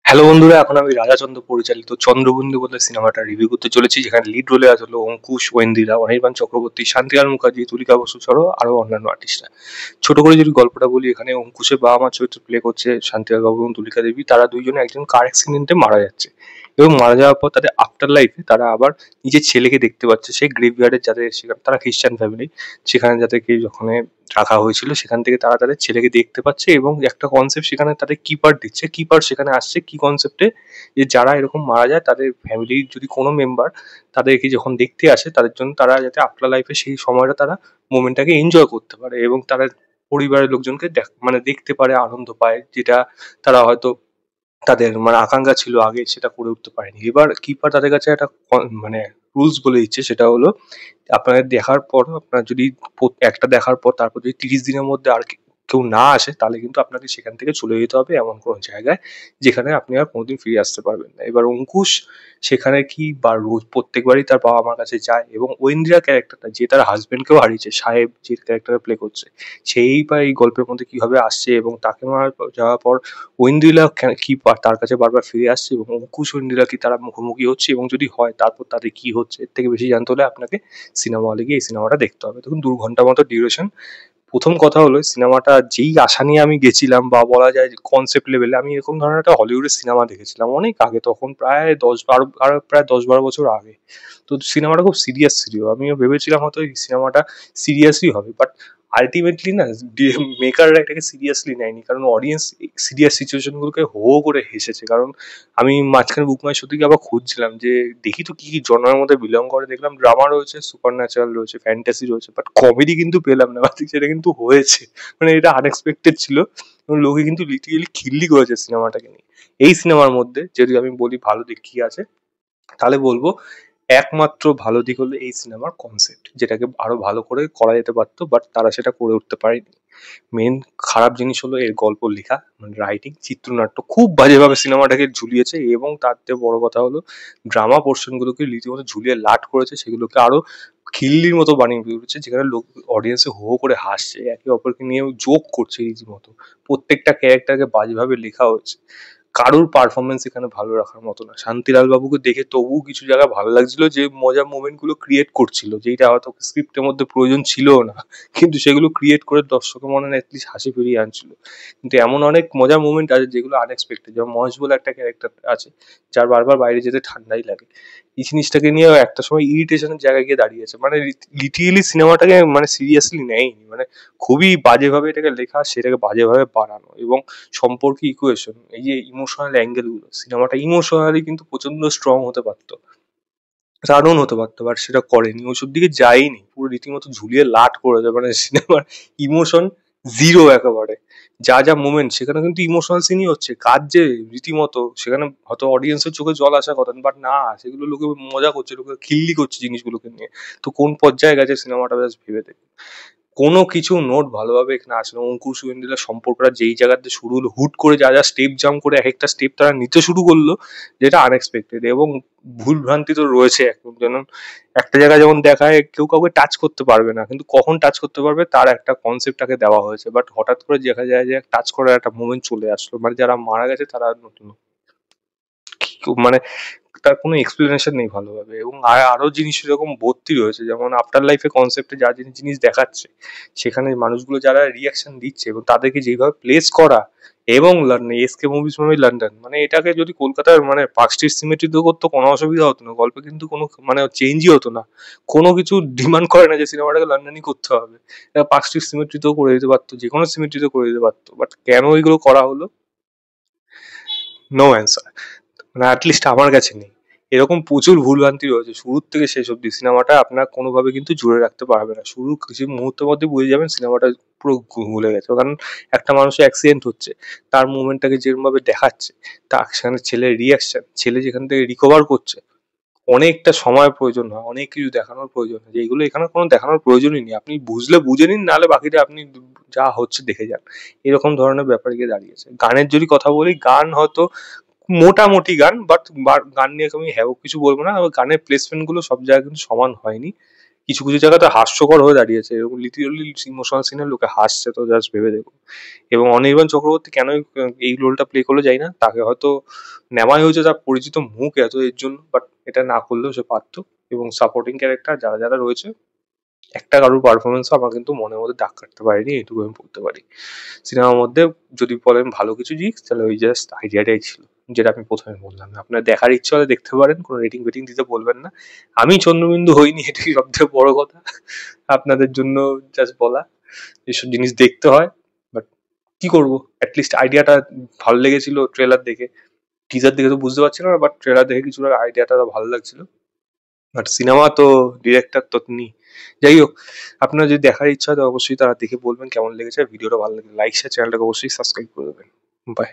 Hello বন্ধুরা, এখন আমি রাজাচন্দ্র পরিচালিত চন্দ্রবন্ধু বলে সিনেমাটা রিভিউ করতে চলেছি, যেখানে লিড রোলে আছে হলো অঙ্কুশ, ঐন্দ্রিলা, অনির্বাণ চক্রবর্তী, শান্তিলাল মুখার্জি, তুলিকা বসু ছাড়াও আরো অন্যান্য আর্টিস্টরা। ছোট করে যদি গল্পটা বলি, এখানে অঙ্কুশের বাবা মা চরিত্র প্লে করছে শান্তিলাল বাবু এবং তুলিকা দেবী। তারা দুইজনে একজন কার অ্যাক্সিডেন্টে মারা যাচ্ছে এবং মারা যাওয়ার পর তাদের আফটার লাইফে তারা আবার নিজের ছেলেকে দেখতে পাচ্ছে সেই গ্রেভইয়ার্ডের, যাদের সেখানে তারা খ্রিস্টান ফ্যামিলি, সেখানে যাদেরকে যখন রাখা হয়েছিল সেখান থেকে তারা তাদের ছেলেকে দেখতে পাচ্ছে এবং একটা কনসেপ্ট সেখানে তাদের কিপার দিচ্ছে। কিপার সেখানে আসছে কি কনসেপ্টে, যে যারা এরকম মারা যায় তাদের ফ্যামিলির যদি কোনো মেম্বার তাদেরকে যখন দেখতে আসে, তাদের জন্য তারা যাতে আফটার লাইফে সেই সময়টা তারা মোমেন্টটাকে এনজয় করতে পারে এবং তারা পরিবারের লোকজনকে মানে দেখতে পারে, আনন্দ পায়, যেটা তারা হয়তো তাদের মানে আকাঙ্ক্ষা ছিল আগে সেটা করে উঠতে পারেনি। এবার কিপার তাদের কাছে একটা মানে রুলস বলে দিচ্ছে, সেটা হলো আপনাদের দেখার পর আপনার যদি একটা দেখার পর তারপর যদি 30 দিনের মধ্যে আর কেউ না আসে, তাহলে কিন্তু আপনাকে সেখান থেকে চলে যেতে হবে এমন কোনো জায়গায় যেখানে আপনি আর কোনোদিন ফিরে আসতে পারবেন না। এবার অঙ্কুশ সেখানে কি বা রোজ প্রত্যেকবারই তার বাবা মার কাছে যায় এবং ঐন্দ্রিয়া ক্যারেক্টারটা, যে তার হাজবেন্ডকেও হারিয়েছে, সাহেব যে ক্যারেক্টার প্লে করছে, সেই বা এই গল্পের মধ্যে কিভাবে আসছে এবং তাকে মারা যাওয়ার পর ঐন্দ্রিলা কি তার কাছে বারবার ফিরে আসছে এবং অঙ্কুশ ঐন্দ্রিলা কি তারা মুখোমুখি হচ্ছে এবং যদি হয় তারপর তাদের কি হচ্ছে, এর থেকে বেশি জানতে হলে আপনাকে সিনেমা হলে গিয়ে এই সিনেমাটা দেখতে হবে। দেখুন, 2 ঘন্টা মতো ডিউরেশন। প্রথম কথা হলো, সিনেমাটা যেই আশা নিয়ে আমি গেছিলাম বা বলা যায় কনসেপ্ট লেভেলে, আমি এরকম ধরনের একটা হলিউডের সিনেমা দেখেছিলাম অনেক আগে, তখন প্রায় 10-12 বছর আগে। তো সিনেমাটা খুব সিরিয়াস ছিল, আমিও ভেবেছিলাম হয়তো এই সিনেমাটা সিরিয়াসই হবে, বাট আলটিমেটলি না, মেকাররা এটাকে সিরিয়াসলি নেয়নি, কারণ অডিয়েন্স সিরিয়াস সিচুয়েশনগুলোকে হো হো করে হেসেছে। কারণ আমি মাঝখানে বুক মাই শোতে গিয়ে আবার খুঁজছিলাম যে দেখি তো কি কি জনরার মধ্যে বিলং করে, দেখলাম ড্রামা রয়েছে, সুপার ন্যাচারাল রয়েছে, ফ্যান্টাসি রয়েছে, বাট কমেডি কিন্তু পেলাম না। সেটা কিন্তু হয়েছে, মানে এটা আনএক্সপেক্টেড ছিল এবং লোকে কিন্তু লিটারেলি খিল্লি করেছে সিনেমাটাকে নিয়ে। এই সিনেমার মধ্যে যদি আমি বলি ভালো দিক কি আছে, তাহলে বলবো একমাত্র ভালো দিক হলো এই সিনেমার কনসেপ্ট, যেটাকে আরো ভালো করে করা যেতে পারতো, বাট তারা সেটা করে উঠতে পারেনি। মেন খারাপ জিনিস হলো এর গল্প লেখা, মানে রাইটিং, চিত্রনাট্য খুব বাজেভাবে সিনেমাটাকে ঝুলিয়েছে এবং তার থেকে বড় কথা হলো ড্রামা পোর্শন গুলোকে রীতিমতো ঝুলিয়ে লাট করেছে, সেগুলোকে আরো খিল্লির মতো বানিয়ে তুলেছে, যেখানে লোক অডিয়েন্সে হো হো করে হাসছে, একে অপরকে নিয়ে জোক করছে রীতিমতো। প্রত্যেকটা ক্যারেক্টারকে বাজেভাবে লেখা হয়েছে, কারোর পারফরমেন্স এখানে ভালো রাখার মতো না। শান্তিলাল বাবুকে দেখে তবুও কিছু জায়গায় ভালো লাগছিল, যে মজার মোমেন্ট গুলো ক্রিয়েট করছিল, যেটা হয়তো স্ক্রিপ্টের মধ্যে প্রয়োজন ছিল না, কিন্তু সেগুলো ক্রিয়েট করে দর্শকের মনে অ্যাটলিস্ট হাসি ফিরিয়ে আনছিল। কিন্তু এমন অনেক মজার মোমেন্ট আছে যেগুলো আনএক্সপেক্টেড, যেমন মহেশ বলে একটা ক্যারেক্টার আছে, যার বারবার বাইরে যেতে ঠান্ডাই লাগে। এই জিনিসটাকে নিয়ে একটা সময় ইরিটেশনের জায়গায় গিয়ে দাঁড়িয়েছে, মানে লিটারেলি সিনেমাটাকে মানে সিরিয়াসলি নেয়নি, মানে খুবই বাজেভাবে এটাকে লেখা, সেটাকে বাজেভাবে বানানো এবং সম্পর্কে ইকুয়েশন, এই যে ইমোশনাল অ্যাঙ্গেল গুলো, সিনেমাটা ইমোশনালি কিন্তু প্রচন্ড স্ট্রং হতে পারতো, দারুণ হতে পারতো, বাট সেটা করেনি, ওসব দিকে যায়নি, পুরো রীতিমতো ঝুলিয়ে লাট করেছে, মানে সিনেমার ইমোশন জিরো একেবারে। যা যা মোমেন্ট সেখানে কিন্তু ইমোশনাল সিনই হচ্ছে, কাজ যে রীতিমতো সেখানে হয়তো অডিয়েন্সের চোখে জল আসার কথা, বাট না, সেগুলো লোকে মজা করছে, লোকে খিল্লি করছে জিনিসগুলোকে নিয়ে। তো কোন পর্যায়ে গেছে সিনেমাটা, বেশ ভেবে দেখুন। কোনো কিছু নোট ভালোভাবে এখানে আসে না। অঙ্কুশ ঐন্দ্রিলার সম্পর্কটা যেই জায়গাতে শুরু হলো, হুট করে যা যা স্টেপ জাম্প করে এক একটা স্টেপ তারা নিতে শুরু করলো, যেটা আনএক্সপেক্টেড এবং ভুল ভ্রান্তি তো রয়েছে এখন। যেমন একটা জায়গায় যেমন দেখায় কেউ কাউকে টাচ করতে পারবে না, কিন্তু কখন টাচ করতে পারবে তার একটা কনসেপ্ট তাকে দেওয়া হয়েছে, বাট হঠাৎ করে দেখা যায় যে টাচ করার একটা মোমেন্ট চলে আসলো, মানে যারা মারা গেছে তারা নতুন মানে তার কোনো এক্সপ্লেনেশন নেই ভালোভাবে। এবং আরো জিনিস এরকম ভর্তি রয়েছে, যেমন আফটার লাইফে কনসেপ্টে যা জিনিস জিনিস দেখাচ্ছে, সেখানে মানুষগুলো যারা রিয়াকশন দিচ্ছে এবং তাদেরকে যেভাবে প্লেস করা, এবং লন্ডন এসকে মুভিজ মানে লন্ডন, মানে এটাকে যদি কলকাতার মানে পার্ক স্ট্রিট সিমেট্রিতেও করতো কোনো অসুবিধা হতো না, গল্পে কিন্তু কোনো মানে চেঞ্জই হতো না। কোনো কিছু ডিমান্ড করে না যে সিনেমাটাকে লন্ডনই করতে হবে, পার্ক স্ট্রিট সিমেট্রিতেও করে দিতে পারতো, যে কোনো সিমেট্রিতেও করে দিতে পারতো, বাট কেন এইগুলো করা হলো, নো অ্যান্সার, মানে অ্যাটলিস্ট আমার কাছে নেই। এরকম প্রচুর ভুলভ্রান্তি রয়েছে শুরুর থেকে শেষ অব্দি, সিনেমাটা আপনার কোনোভাবে কিন্তু জুড়ে রাখতে পারবে না, শুরু কিছু মুহূর্তের মধ্যে বুঝে যাবেন সিনেমাটা পুরো ভুলে গেছে। কারণ একটা মানুষের অ্যাক্সিডেন্ট হচ্ছে, তার মুভমেন্টটাকে যেরকম ভাবে দেখাচ্ছে, তার সেখানে ছেলের রিয়াকশন, ছেলে যেখান থেকে রিকভার করছে, অনেকটা সময় প্রয়োজন হয়, অনেক কিছু দেখানোর প্রয়োজন হয়, যেগুলো এখানে কোনো দেখানোর প্রয়োজনই নেই। আপনি বুঝলে বুঝে নিন, নাহলে বাকিটা আপনি যা হচ্ছে দেখে যান, এরকম ধরনের ব্যাপার গিয়ে দাঁড়িয়েছে। গানের যদি কথা বলি, গান হয়তো মোটামুটি গান, বাট গান নিয়ে আমি হ্যাঁ কিছু বলবো না, তবে গানের প্লেসমেন্ট গুলো সব জায়গায় কিন্তু সমান হয়নি। কিছু কিছু জায়গাতে হাস্যকর হয়ে দাঁড়িয়েছে, এরকম লিটারালি ইমোশনাল সিনে লোকে হাসছে, তো জাস্ট ভেবে দেখুন। এবং অনির্বাণ চক্রবর্তী কেন এই রোলটা প্লে করলো যাই না, তাকে হয়তো নেওয়াই হয়েছে তার পরিচিত মুখ এত এর জন্য, বাট এটা না করলেও সে পারতো। এবং সাপোর্টিং ক্যারেক্টার যারা যারা রয়েছে, একটা কারোর পারফরমেন্স আমার কিন্তু মনের মধ্যে দাগ কাটতে পারেনি, এটুকু আমি বলতে পারি। সিনেমার মধ্যে যদি বলেন ভালো কিছু জিনিস, তাহলে ওই জাস্ট আইডিয়াটাই ছিল, যেটা আমি প্রথমে বললাম। আপনার দেখার ইচ্ছা হলে দেখতে পারেন, কোনো রেটিং ফেটিং দিতে বলবেন না। আমি চন্দ্রবিন্দু হইনি, এটাই সবথেকে বড় কথা। আপনাদের জন্য জাস্ট বলা, এসব জিনিস দেখতে হয়। বাট কি করবো, অ্যাটলিস্ট আইডিয়াটা ভালো লেগেছিল ট্রেলার দেখে। টিজার দেখে তো বুঝতে পারছিলাম না, বাট ট্রেলার দেখে কিছুটা আইডিয়াটা ভালো লাগছিল। বাট সিনেমা তো, ডিরেক্টর তো নেই। যাই হোক, আপনার যদি দেখার ইচ্ছা হয় তো অবশ্যই তারা দেখে বলবেন কেমন লেগেছে। ভিডিওটা ভালো লাগলে লাইক শেয়ার, চ্যানেলটাকে অবশ্যই সাবস্ক্রাইব করে দেবেন। বাই।